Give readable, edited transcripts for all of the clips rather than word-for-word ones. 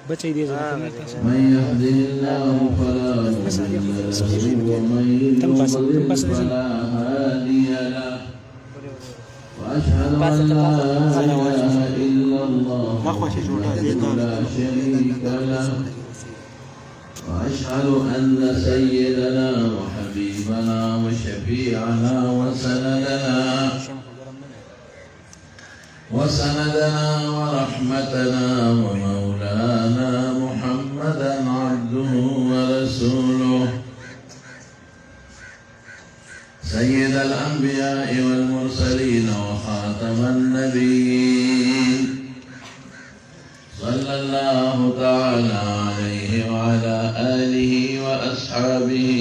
بچي دي من يهده الله فلا مضل له ومن يضلل فلا هادي له وأشهد أن لا إله إلا الله وحده لا شريك له وأشهد أن سيدنا وحبيبنا وشفيعنا وسندنا ورحمتنا ومولانا محمدا عبده ورسوله سيد الأنبياء والمرسلين وخاتم النبيين صلى الله تعالى عليه وعلى آله وأصحابه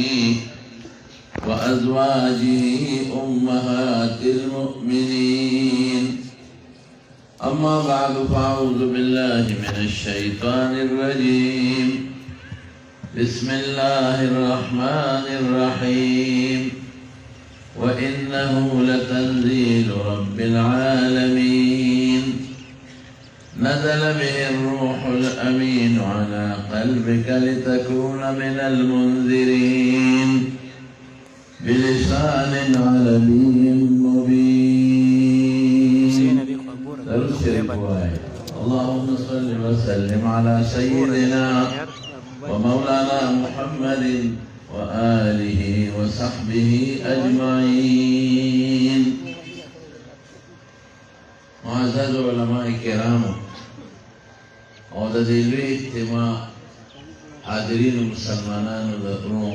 وأزواجه أمهات المؤمنين. أما بعد فأعوذ بالله من الشيطان الرجيم. بسم الله الرحمن الرحيم. وإنه لتنزيل رب العالمين نزل به الروح الأمين على قلبك لتكون من المنذرين بلسان عربي مبين. اللهم صل وسلم على سيدنا ومولانا محمد وآله وصحبه أجمعين. معزز علماء کرام او د دې لوی اجتماع حاضرین مسلمانانو درنو،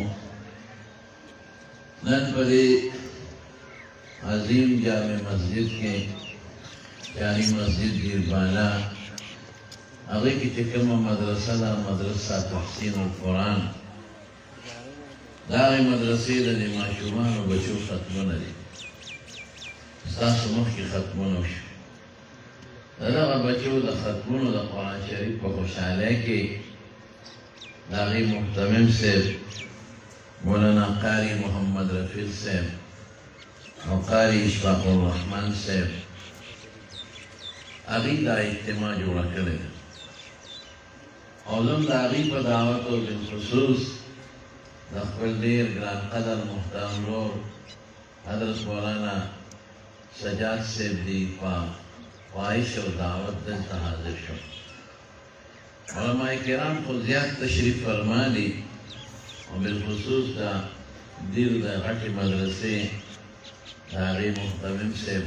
نن په دې عظیم جامع مسجد کې جامع مسجد دیربالا هغه کې چې کومه مدرسه ده، مدرسه تحسین القرآن، دا مدرسې د ماشومانو بچو ختمونه دي. ستاسو مخکې ختمونه وشو. دغه بچو د ختمونو د قرآن شریف په خوشحالۍ کې د هغې محتمم صاحب مولانا قاری محمد رفیق صاحب او قاری اشفاق الرحمن صاحب هغې دا اجتماع جوړه کړې ده او زه هم د هغې په دعوت او بالخصوص د خپل ډېر ګران قدر محترم ورور حضرت مولانا سجاد صاحب دی په خواهش او دعوت دلته حاضر شو. علماء کرام خو زیات تشریف فرما دي او بالخصوص د دیر د غټې مدرسې د هغې محتمم صاحب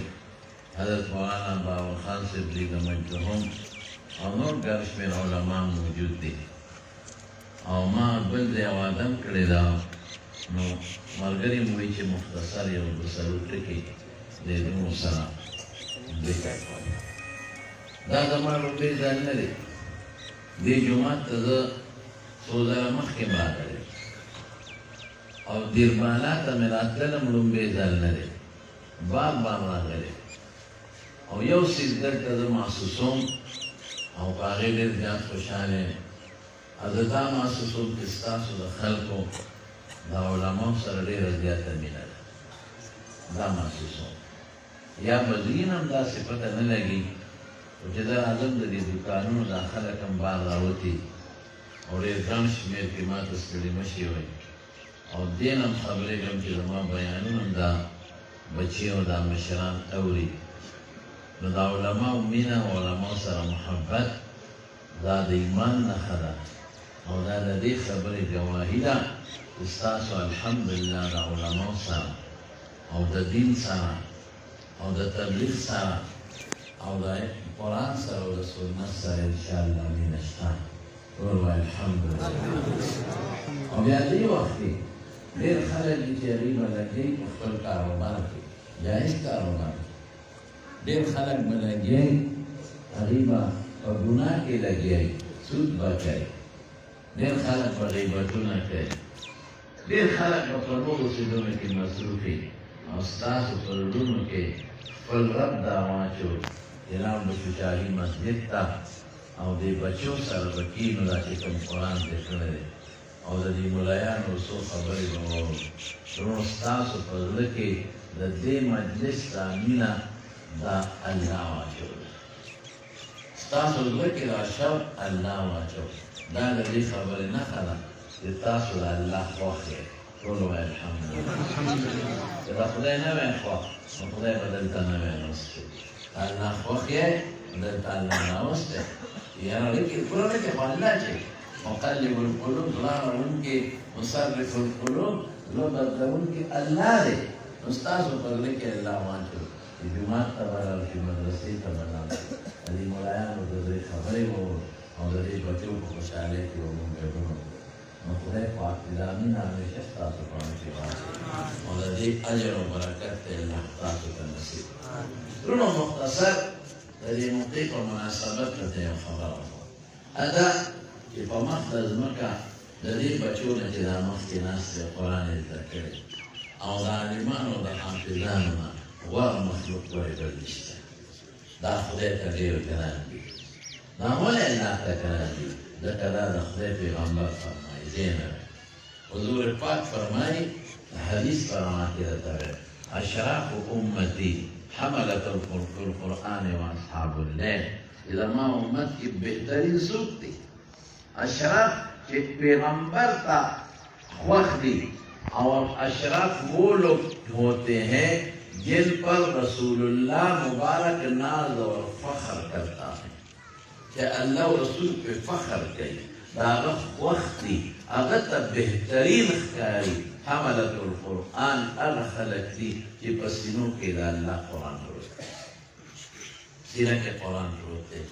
حضرت مولانا باور خان صاحب دی د مجدهم او نور ګڼ شمېر علما موجود دي. او ما بل د یو ادم کړې ده، نو ملګري مو وایي چې مختصر یو دوه څلور ټکي د دې سره ذکر کړم. دا زما لومړی ځل نه دی، دې جومات ته زه څو ځله مخکې راغلی او دیربالا ته مې راتللم لومړی ځل نه دی، بار راغلی او یو څیز دلته زه محسوسوم او په هغې ډېر زیات خوشحاله یم. زه دا محسوسوم چې ستاسو د خلکو د علماو سره ډېره زیاته مینه ده. دا محسوسوم یا مزین هم داسې پته نه لګي چې زه راځم د دې دوکانونو دا خلک هم بار راوتي او ډېر ګڼ شمېر کې ما ته ستړي مه شي وایي او دې نه هم خبرېږم چې زما بیانونه هم دا بچي او دا مشران اوري. نو د علماو مینه او علماو سره محبت دا د ایمان نښه ده او دا د دې خبرې ګواهي ده چې ستاسو الحمدلله د علماو سره او د دین سره او د تبلیغ سره او د قرآن سره او د سنت سره انشاءالله مینه شته. ټول وایي الحمدلله. او بیا دې وخت کې ډېر خلک دي چې هغوی به لګوي په خپل کاروبار کې، جایز کاروبار، ډېر خلک به لګوي هغوی به په ګناه کې لګوي، سود به کوي، ډېر خلک به غیبتونه کوي، ډېر خلک به په نورو څیزونو کې مصروف وي او ستاسو په زړونو کې خپل رب دا واچو چې راوړو شو شاهي مسجد ته او دې بچو سره به کینو دا چې کوم قرآن دې کړی دی او د دې ملایانو څو خبرې به واورو. نو ستاسو په زړه کې د دې مجلس دا مینه دا الله واچوله. تاسو زړه کې دا شوق الله واچو دا د دې خبرې نښه ده چې تاسو د الله خوښ یې ټول وایي الحمدلله که د خدای نه وی خوښ نو خدای به دلته نه وی ناست الله خوښ یې دلته الله ناست دی یاره لیکن ټوله کې خو الله چې مقلب القلوب زړه اړوونکی مصرف القلوب زړه بدلوونکی الله دی نو ستاسو په زړه کې الله واچو چې جومات ته به راشي مدرسې ته به لاړ د دې ملایانو د دې خبرې به او د دې بچو په خوشحالۍ کې به مونږ ګډون نو خدای پاک دې دا مینه همیشه ستاسو په باندې واچوي او د دې اجر او برکت ته الله تاسو ته نصیب ترونو مختصر د دې نقطې په مناسبت راته یو خبره وکړه دا چې په مخ د ځمکه د دې بچو نه چې دا مخکې ناست دی قرآن یې زده کړی او د عالمانو د حافظانو نه غوره مخلوق ولې بل نشته دا خدای ته ډېر ګران دي دا ولې الله ته ګران دي ځکه دا د خدای پیغمبر فرمایي دې نه حضور پاک فرمایي حدیث په رڼا کې درته ویل اشراف امتي حملة القرآن واصحاب الليل اذا ما امت کی بهترین څوک دی اشراف چې پیغمبر ته خوښ دي اور اشراف وہ لوگ ہوتے ہیں جن پر رسول اللہ مبارک ناز اور فخر کرتا ہے کہ اللہ و رسول پہ فخر کرے داغت وقتی اغتا بہترین خیاری حملت القرآن الخلق دی کہ پسینوں کے دا اللہ قرآن روتے سینہ کے قرآن روتے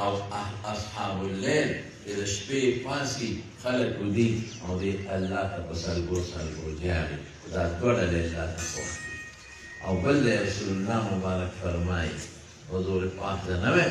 او اصحاب اللیل اذا شپے پاسی خلق دی او دی اللہ تا بسلگو جاری دا دوڑا لے اللہ تا خوخ او بل رسول اللہ مبارک فرمائی حضور پاک دنوے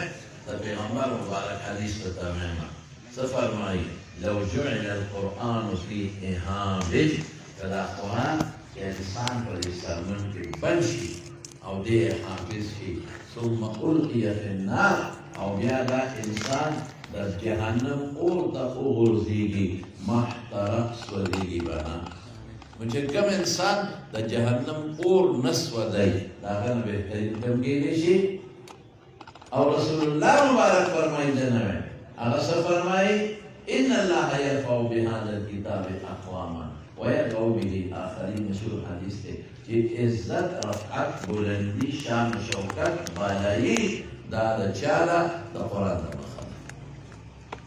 تا پیغمبر مبارک حدیث بتاویما سفرمائی لو جعل القرآن فی احامل کدا قرآن کہ انسان پر اس سرمن کے بنشی او دے حافظ کی ثم القی فی النار او بیادا انسان در جہنم اور تا اغرزیگی محترق سوزیگی بنا مجھے کم انسان دا جہنم اور نسو دائی داغن بہترین کمگیلی شی اور رسول اللہ مبارک فرمائی جنوے اغسر فرمائی ان اللہ یرفع بهذا الكتاب اقواما ویدعو به آخرین مشهور حدیث تے کہ عزت رفعت بلندی شان شوکت بالائی دا چالا دا قرآن دا مخد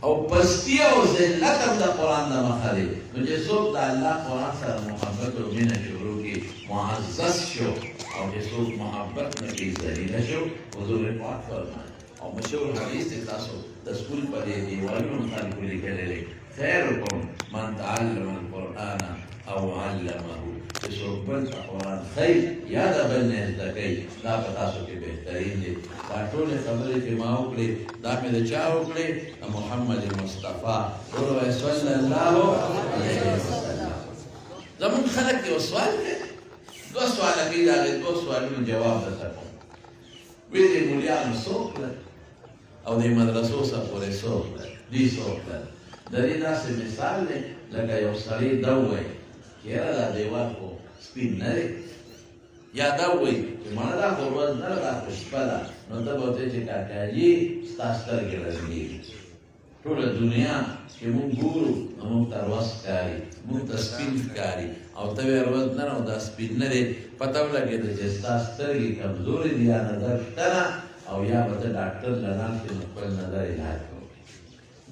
او پستی او ذلت دا قرآن دا مخد مجھے صبح دا اللہ قرآن سر محبت و من شروع کی معزز شو او جے صبح محبت نکی ذلیل شو حضور پاک فرمائے او مشهور حدیث تاسو تسکول پر دیوالون خلقو لکھلے لے خیرکم من تعلم القرآن او علمه صحبت قرآن خیر یاد بلنے ازدکی دا پتاسو کی بہترین دی دا ٹول خبری کی ما اکلی دا میں دا چاہ اکلی دا محمد مصطفیٰ قولو صلی اللہ علیہ وسلم زمان خلق کی سوال ہے دو سوال کی دا گئی دو سوال میں جواب دا سکوں ویدی مولیان سوک لگ او دی مدرسو سا پورے سوک لگ دی سوک لگ دری دا سے مثال لے لگا یو سری دوئے کیرا دا دیوار کو سپین نرے یا دوئے کہ مانا دا خورواز نرگا خوشپا دا نو تب ہوتے چھے کاکا جی ستاستر کے رنگی طول دنیا کہ مون گورو مون ترواز کاری مون تسپین کاری او تبی روز نرو دا سپین نرے پتاو لگے دا چھے ستاستر کی کمزوری دیا نظر شتنا او یا بتا ڈاکٹر لنان کے نقل نظر علاج ہو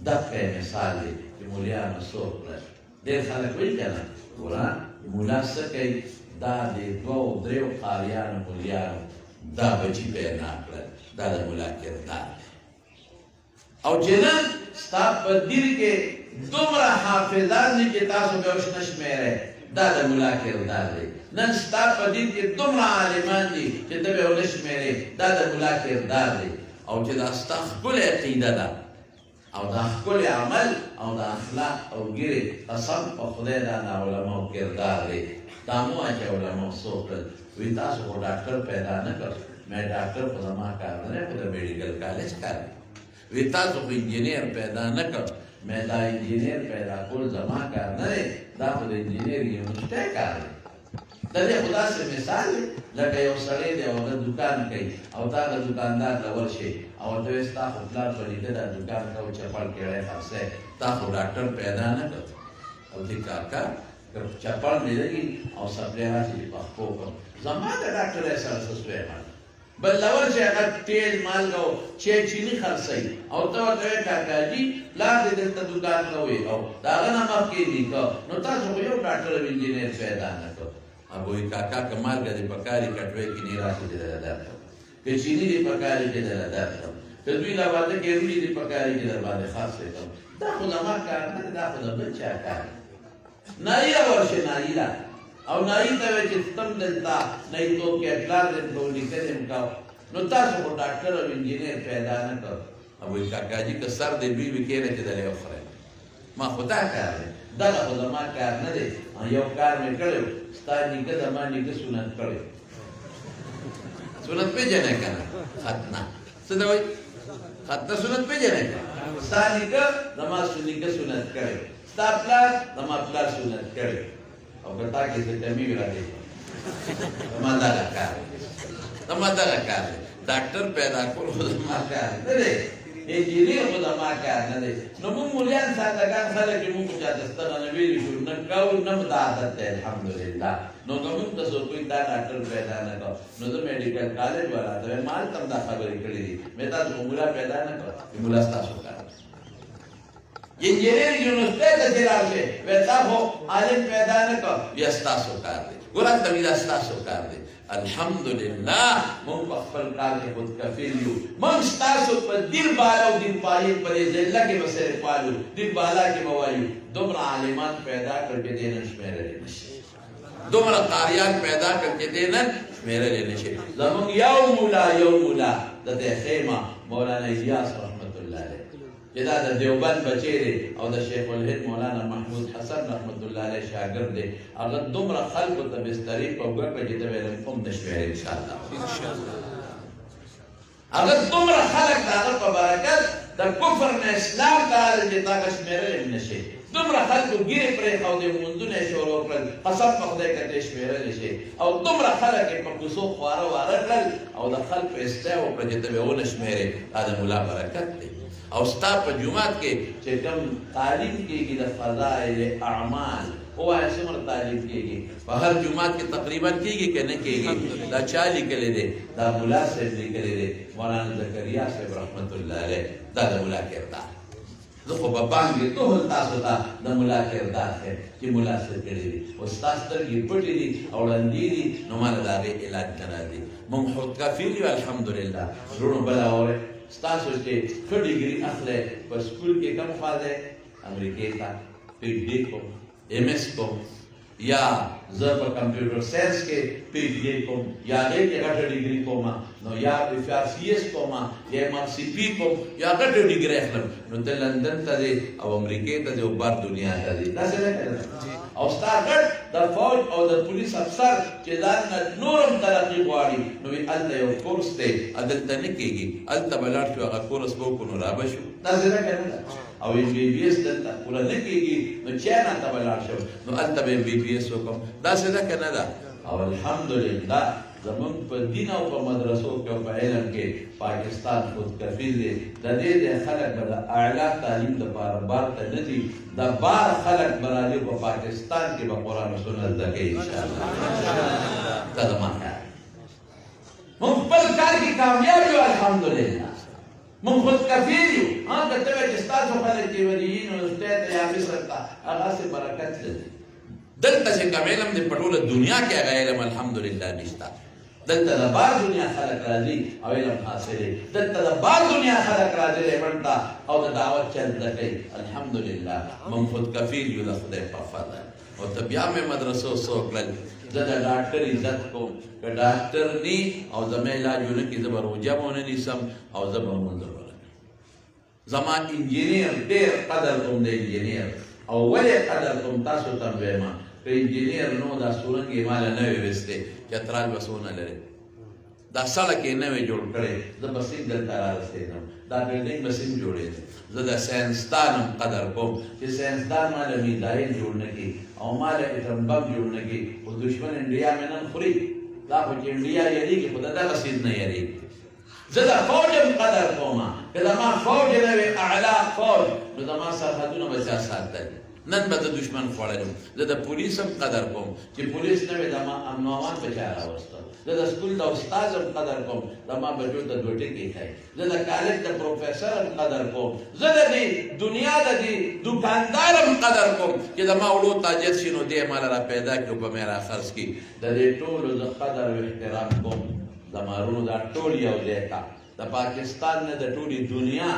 دب کا مثال دے کہ مولیان سوک لگ دیر خلق ویل کنا قرآن مولا سکئی دا دے دو دریو قاریان مولیان دا بچی پیرنا کرد دا دا مولا کردار او جنن ستا پر دیر کے دمرا حافظان دی کہ تاسو بیوش نشمیرے دا دا مولا کردار دے نن ستا پر دیر کے دمرا عالمان دی کہ دا بیوش نشمیرے دا دا مولا کردار دے او جدا ستا خبول عقیدہ دا او دا خبول عمل او دا اخلاق او گیرے قسم پا خدای دا نا علماء کردار دے دامو آچے علماء سوکل وی تاسو کو ڈاکٹر پیدا نہ کر میں ڈاکٹر کو زمان کارنے خدا میڈیکل کالج کرنے وی تاسو کو انجینئر پیدا نہ کر میں دا انجینئر پیدا کل زمان کرنے دا خود انجینئر یونیورسٹی کرنے دا دے خدا سے مثال ہے لکہ یو سڑے دے او دا دکان کئی او تا دا دکاندار لور شے او ته وې ستا خو پلار په نیکه دا دوکان کو چپل کېړی خرڅی تا خو ډاکټر پیدا نه کړ او دې کاکا چپل مې لګي او سپلی راشي چې پخپو کړم زما د ډاکټر سره څه سوی بل لور چې هغه تیل مالګه او چیني خرڅوي او ته ورته وایې کاکاجي پلار دې دلته دوکان کوي او د هغه نه مخکې نیکه نو تاسو خو یو ډاکټر او انجینر پیدا نه کړ هغه وایي کاکا که مالګه دې په کار یې کټوۍ کې نه راشي دې درله درکړم که چیني دې په کار یې کې درله درکړم که دوی لا واده کې روړي دې په کار یې کې در باندې خاص کړم دا خو زما کار نه دی دا خو د بل چا کار نایله ورشه نایله او نایی ته وایي چې تم دلته نایي تو کې پلار دلته ولیکل یم کوه نو تاسو خو ډاکټر او انجینر پیدا نه کړ او وایي کاکاجي که سر دې دوی وي کېږي چې دلې وخورئ ما خو دا کار دی دغه خو زما کار نه دی یو کار مې کړی و ستا نیکه زما نیکه سنت کړی سنت پېژنې که نه ختنه څه ته وایي ختنه سنت پېژنې که ستا نیکه زما نیکه سنت کړی ستا پلار زما پلار سنت کړی او که تا کې څه کمي وي راځي زما دغه کار دی زما دغه کار دی ډاکټر پیدا کول خو زما کار نه دی انجینر خو زما کار نه دی نو موږ مولیان سادهګان خلک یې موږ چاته ستنه نه ویلي شو نه کوو نه مو دا عادت دی الحمدلله نو که موږ ته څوک وایي دا ډاکټر پیدا نه کړ نو زه میډیکل کالج والا ته وایم ما هلته هم دا خبرې کړې دي مې تاسو خو مولا پیدا نه کړ مولا ستاسو کار انجینر یونیورسټۍ ته چې راشې وایي تا خو عالم پیدا نه کړ بیا ستاسو کار دی ګوره هلته وي دا ستاسو کار دی الحمدلله مونږ په خپل کار کې خودکفیل یو مونږ ستاسو په دین بالا او دین پالي په دې ځله کې به سره پالو دین بالا کې به وایو دومره عالمان پیدا کړ چې دې نن شمېرلی نشي دومره قاریان پیدا کړ چې دې نن شمېرلی نشي زمونږ یو مولا د دې خیمه مولانا الیاس رحمت الله علیه چې دا د دیوبند بچی دی او د شیخ الهند مولانا محمود حسن رحمت الله علیه شاګرد دی هغه دومره خلکو ته بسترې په ګوګ کې ته ویل کوم د شویر ان شاء الله هغه دومره خلک د هغه په برکت د کفر نه اسلام ته راغلي چې تا شمیرلی نشي دومره خلکو ګیرې پرېښودې مونځونه یې شروع کړل قسم په خدای که ته شمېرلی شي او دومره خلک یې په کوڅو خواره واره کړل او د خلکو اصلاح وکړه چې ته به ونه شمېرې دا د ملا برکت دی او ستا په جومات کې چې کوم تعلیم کېږي د فضایل اعمال ووایه څومره تعلیم کېږي په هر جومات کې تقریبا کېږي که نه کېږي دا چا لیکلی دی دا ملا صاحب لیکلی دی مولانا زکریا صاحب رحمت الله علیه دا د ملا کردار زه خو به پانګې ټول تاسو ته د ملا کردار ښیم چې ملا څه کړي دي او ستا سترګې پټې دي او ړندې دي نو ماله د هغې علاج نه راځي مونږ خودکفیل یو الحمدلله زړونو بله اورئ ستاسو چې ښه ډګري اخلی په سکول کې کوم خوا دی امریکې ته پی ایچ ډي کوم ایم ایس کوم یا زه په کمپیوټر ساینس کې پی ایچ ډي کوم یا هغې کې غټه ډګري کوم نو یا سی ایس کوم یا ایم آر سی پي کوم یا غټه ډګري اخلم نو ته لندن ته ځې او امریکې ته ځې او بر دنیا ته ځې داسې نه که او ستا غټ د فوج او د پولیس افسر چې ځان نه نور هم ترقي غواړي نو وایي هلته یو کورس دی هلته نه کېږي هلته به لاړ شو هغه کورس به وکړو نو رابه شو داسې نه که نه ده او ایم بی بي ایس دلته پوره نه کېږي نو چاینا ته به لاړ شم نو هلته به ایم بی بي ایس وکړم داسې نه که نه ده او الحمدلله زمونږ په دین او په مدرسو کې او په علم کې پاکستان خودکفیل دی د دې خلک به د اعلی تعلیم دپاره بار ته نه ځي د بار خلک به راځي په پاکستان کې به قرآن و سنت زده کوي انشاءالله دا زما کار مونږ خپل کار کې کامیاب یو الحمدلله مونږ خودکفیل یو که ته وایې چې ستاسو خلک چې ولي یونیورسټۍ ته یا مصر ته هغسې برکت لري دلته چې کوم علم دی په ټوله دنیا کې هغه علم الحمدلله نشته دلته د بار دنیا خلک راځي او علم حاصلوي دلته د بار دنیا خلک راځي ریمنډ ته او د دعوت چل زده کوي الحمدلله مونږ خودکفیل یو د خدای په فضل او ته بیا مې مدرسو څو کړل زه د ډاکټر عزت کوم که ډاکټر نی او زما علاج ونه کړي زه به روژه به ونه نیسم او زه به لمونځ به ونه کړم زما انجینر ډېر قدر کوم د انجینر او ولې قدر کوم تاسو ته هم وایم که انجینر نو دا سورنګ یې ماله نه وې ویستې چترال به څونه لرې دا سړک یې نه وې جوړ کړی زه به سیم دلته رارسېدم دا بلډینګ به سیم جوړېده زه د ساینسدان هم قدر کوم چې ساینسدان ماله میزایل جوړ نه کړي او ماله اټم بم جوړ نه کړي خو دشمن انډیا مې نن خوري دا خو چې انډیا یېرېږي خو د دغه سیز نه یېرېږي زه د فوج هم قدر کوم که زما فوج نه وي اعلا فوج نو زما سرحدونه به چا ساتل نن به د دشمن خوړلی زه د پولیس هم قدر کوم چې پولیس نه وي زما امن و امان به چا راوسته زه د سکول د استاد هم قدر کوم زما بچو ته دوه ټکي ښایي زه د کالج د پروفیسر هم قدر کوم زه د دې دنیا د دې دوکاندار هم قدر کوم چې زما وړو تاجر شي نو دی ماله را پیدا کړي او په مې را خرڅ کړي د دې ټولو زه قدر او احترام کوم زما وروڼو دا ټول یو ځای کا د پاکستان نه د ټولې دنیا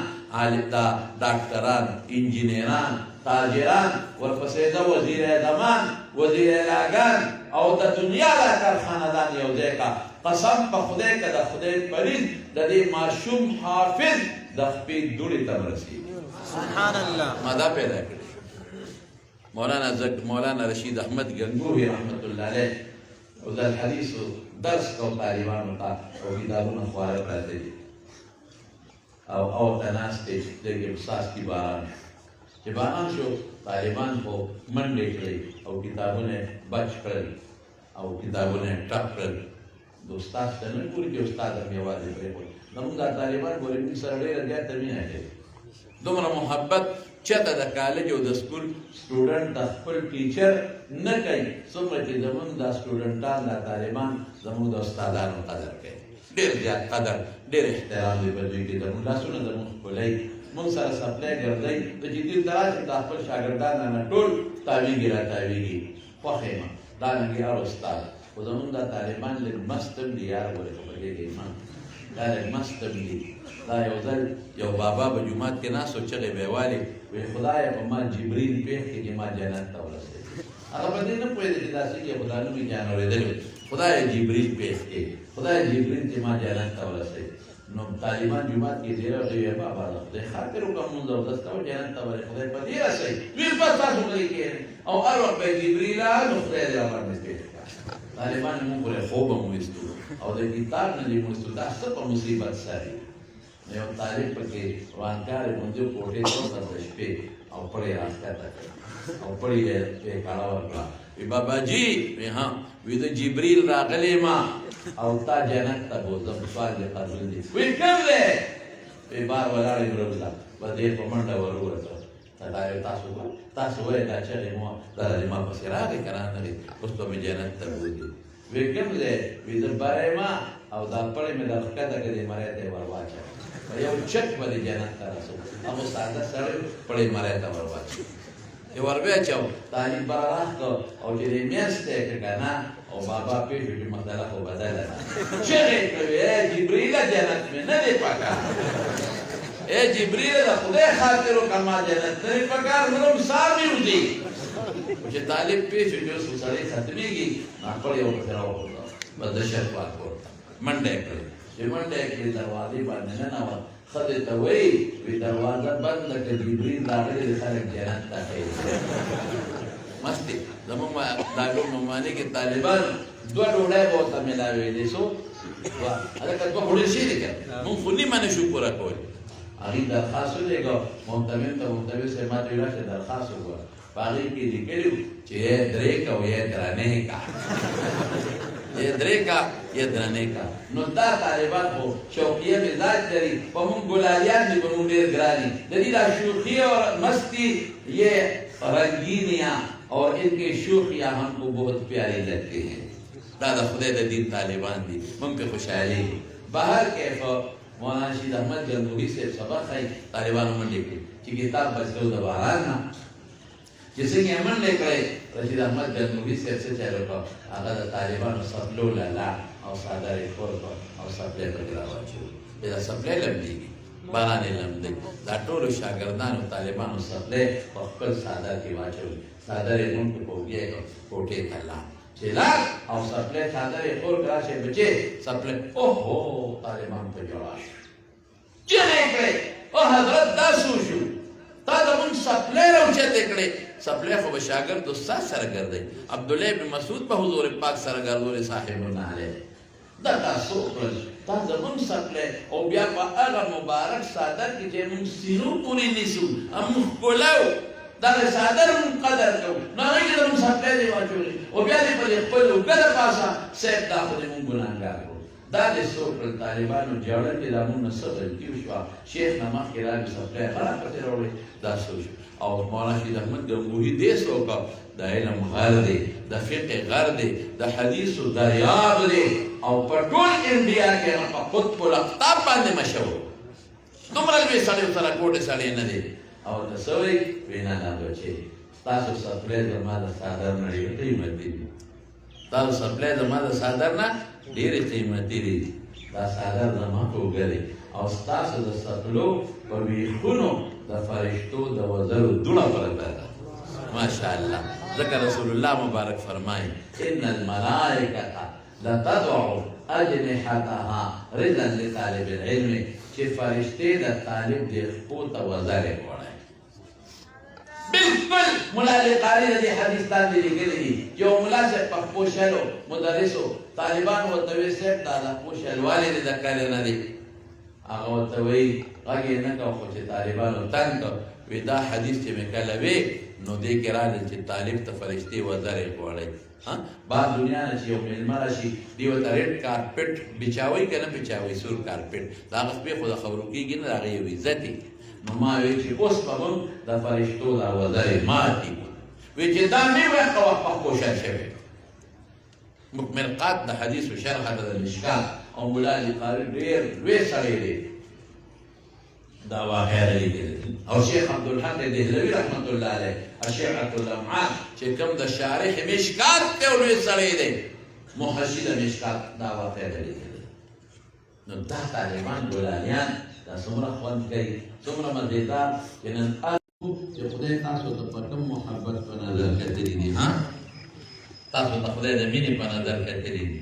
ډاکټران انجینران تاجران ورپسې د وزیر اعظمان وزیر اعلاګان او د دنیا دا کارخانهدان یو ځای کا قسم په خدای که د خدای پریز د دې ماشوم حافظ د خپې دوړې ته ورسېږي سبحان الله ما دا پیدا کړي مولانا رشید احمد گنگوهی رحمت الله علیه او د الحدیثو درس کو طالبانو ته او کتابونه خواره پراته دي او ته ناستې دغې استاذ کې باران چې باران شو طالبان خو منډې کړې او کتابونه یې بچ کړل او کتابونه یې ټپ کړل د استاد ته نه ګوري چې استاد هم یوازې پرېښود زموږ دا طالبان ګورې موږ سره ډېره زیاته مینه کوي دومره محبت چېرته د کالج او د سکول سټوډنټ د خپل ټیچر نه کوي څومره چې زموږ دا سټوډنټان دا طالبان زموږ د استادانو قدر کوي ډېر زیات قدر ډېر احترام دی په دوی کې زموږ لاسونه زموږ ښکلی موږ سره سپلی ګرځئ ته چې دې ته راشي دا خپل شاګردان نه ټول تاویږي را تاویږي خوښ یم دارنګې هر استاد خو زموږ دا طالبان لږ مست هم دي یار ګورې خو پرېږدي ما دا لږ مست هم دي دا یو ځل یو بابا په جومات کې ناست و چغې به یې والې وایي خدایه په ما جبریل پېښ کړي چې ما جنت ته ورسېږي هغه په دې نه پوهېده چې داسې کې خدا نوم یې جان اورېدلی خدایه جبریل پېښ کړي خدایه جبریل چې ما جنت ته ورسېږي نو طالبان جومات کې زیره ورته ویې بابا د خدای خاطر وکړه مونځ اودس کوه جنت ته ورې خدای په دې رسوي ویل بس تاسو غلي کښېنئ او هر وخت به جبریل نو خدای دې راباندې پېښ کړه طالبان مونږ پورې خوب هم ویستو او د کتاب نه دې مویستو دا څه په مصیبت سره یو طالب پکې روانکارې مونځو کوټې ته د شپې او پړې راښکته کړه او پړې یې پې کاڼه ورکړه وی بابا جی وی ها وی د جبریل راغلی ما او تا جنت ته بوځم سوال دې قبول دي وی کوم دی وی بار ولاړې ورغله په دې په منډه ورووته تاسو وایئ دا چغې مو دا د ما پسې راغی که رانغی اوس به مې جنت ته بوځي وی کوم دی وی زه بری ما او دا پړې مې در ښکته کړې مری ته یې ور واچوه یو چک به دې جنت ته رسو هغه ساده سړی پړې مری ته ور واچوه یې ور واچو طالب به راغله او چې دې میاشت یې کړه که نه او بابا پېښو چې مسله خو بدله ده چغې کوي ای جبریله جنت مې نه دی پکار ای جبریله د خدای خاطر وکړه ما جنت نه دی پکار زه سار مې وځي چې طالب پېښو چې اوس سړی ختمېږي نو خپل یې ورپسې راوغورځوه بس د شر پاک ورته منډه یې کړې چې منډه یې کړې دروازې باندې ننوت ښځې ته وایي وایي دروازه بنده کړه جبریل راغلی دی خلک جنت ته ښایي مست دی زموږ دارالعلوم نعماني کې طالبان دوه ډوډۍ به ورته میلاوېدې څو هلکه دوه ډوډۍ شي دی که مونږ خو نیمه نه شو پوره کولی هغې درخواست ولېږه محتمم ته محتمم صاحب ما ته ویل راشه درخواست وګوره په هغې کې لیکلي وو چې یې درې که او یې درنې که یې درې که یې درنې که نو دا طالبان خو شوقیه مزاج لري په مونږ ګلالیان دي په مونږ ډېر ګران دي د دې دا شوخي اور مستی یہ رنگینیاں اور ان کے شوخیاں ہم کو بہت پیاری لگتے ہیں دادا خدای د دین طالبان دي مونږ پې خوشحالي بهر کیف مولانا رشید احمد گنگوهی صاحب سبق ښایي طالبانو منډې کړي چې کتاب بچلو د باران نه چې څنګه یې منډې کړی رشید احمد گنگوهی صاحب څه چل وکړه هغه د طالبانو سپلو لالا او څادر یې خور کړ او سپلی پکې راواچوي دا سپلی لمدېږي باران یې لمدی دا ټولو شاګردانو طالبانو سپلی په خپل څادر کې واچوي څادر یې مونږ په اوږې کړ کوټې ته لاړ چې لاړ او سپلی څادر یې خور کړه چې بچې سپلی اوهو طالبان په ژړا شو چغې کړې او حضرت دا څه وشو تا زمونږ سپلی راوچتې کړې سپلی خو به شاګرد استاد سره ګرځئ عبدالله ابن مسعود به حضور پاک سره ګرځولې صاحبونه علیه دا تاسو وکړل دا زمونږ سپلی او بیا په هغه مبارک څادر کې چې مونږ سینو پورې نیسو مونږ ښکلاو دغه څادر مونږ قدر کوو نو هغې کې زمونږ سپلی دی واچولې او بیا دې په دې خپل اوږه د پاسه صاحب دا خو دې مونږ ګناهګار کړو دا د څو کړل طالبانو جوړه کې دا مونږ نه څه غلطي وشوه شیخ نه مخکې راغی سپلای خراب پسې راوړی دا څه وشو او مولانا شهید احمد ګنگوهي دې څه وکړه د علم غر دی د فقه غر دی د حدیثو دریاب دی او په ټول انډیا کې هغه په قطب الاقطاب باندې مشهور دومره لوی سړی ورسره کوټې سړی نه دی او ته څه وایي وایي نه نه بچې ستاسو سپلای زما د څادر نه ډېرې قیمتي دي ستاسو سپلای زما د څادر نه ډېرې قیمتي دي دا څادر زما په اوږه دی او ستاسو د سپلو په ویښونو د فرشتو د وزرو دوړه پرته ده ماشاءالله ځکه رسول الله مبارک فرمایي ان الملائکة لتضع اجنحتها رضا لطالب العلم چې فرشتې د طالب د خپو ته وزرې وړی بالکل ملا علی قاري د دې حدیث باندې لیکلي دي یو ملا صاحب په خپو شلو مدرسو طالبان ورته وایي صاحب دا د خپو شلوالې دې د کار نه دي هغه ورته وایي غږ یې نه کوه خو چې طالبانو تنګ کړ وایي دا حدیث چې مې کله وی نو دې کې راغلی چې طالب ته فرشتې وزرې وړی بعد دنیا نه چې یو مېلمه راشي دې ورته ریډ کارپېټ بچاوئ که نه بچاوئ سور کارپېټ د هغه شپې خو د خبرو کېږي نه د هغه یو عزت نو ما وی چې اوس به موږ د فرشتو دا وزرې ماتي وی چې دا مې وخته وخت په کوشش شوی مرقات د حدیثو شرحه ده د مشکات او ملا علی قاري ډېر لوی سړی دی دا واقعه لیکلې او شیخ عبدالحق دهلوي رحمت الله علیه اشعة اللمعان چې کوم د شارح مشکات ته لوی سړی دی محشي د مشکات دا واقعه لیکلې نو دا طالبان ګولانیان دا څومره خوند کوي څومره مزېدار چې نن چې خدای تاسو ته په کوم محبت په نظر کتلي دي تاسو ته خدای د مینې په نظر کتلي دي